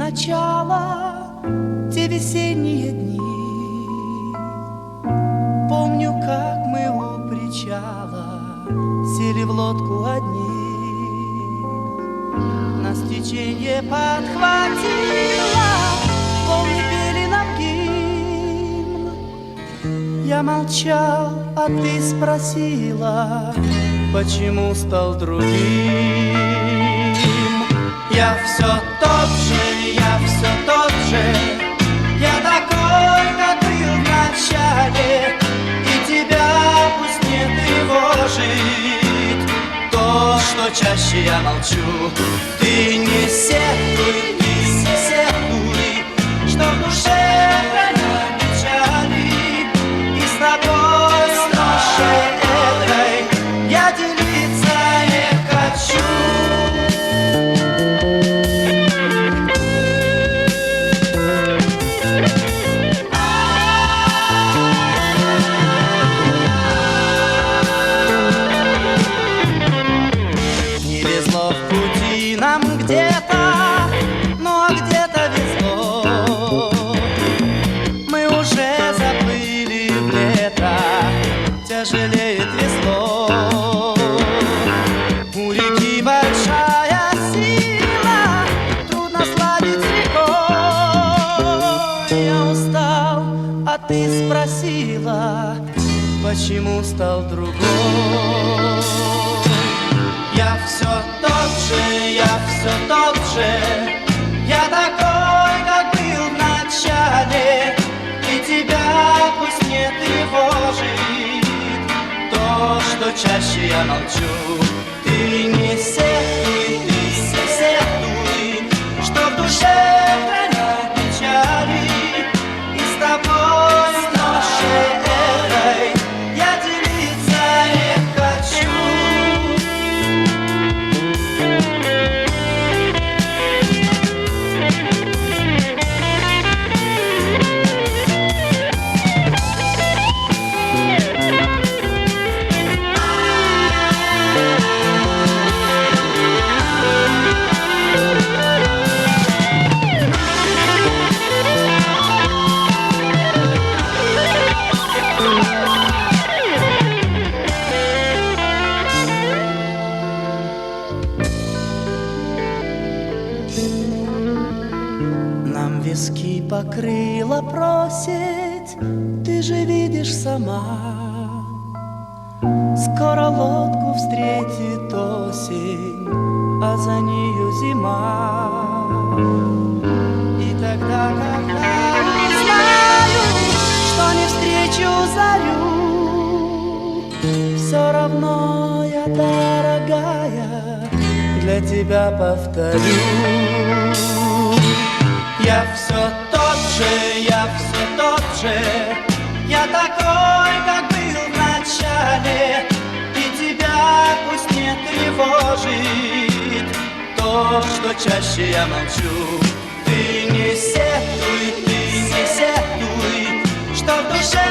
начало, те весенние дни. Помню, как мы у причала сели в лодку одни. Нас течение подхватило, волны пели нам гимн. Я молчал, а ты спросила, почему стал другим. Я все тот же, я все тот же, я такой, как был в начале, и тебя пусть не тревожит то, что чаще я молчу. Ты не сетуй, что в душе хранят печали, и с тобой в душе этой я делиться не хочу. Где-то, но где-то везло. Мы уже заплыли в лето, тяжелеет весло. У реки большая сила, трудно сладить с рекой. Я устал, а ты спросила, почему стал другой. Я все тот же, я все тот же, я такой, как был в начале, и тебя пусть не тревожит то, что чаще я молчу. Ты не сетуй, что в душе хранят печали, и с тобой в душе этой я делиться не хочу. Нам виски покрыла просить, ты же видишь сама. Скоро лодку встретит осень, а за нею зима. И тогда, когда знаю, что не встречу зарю, все равно я, дорогая, для тебя повторю. Я все тот же, я все тот же, я такой, как был в начале, и тебя пусть не тревожит то, что чаще я молчу. Ты не сетуй, что в душе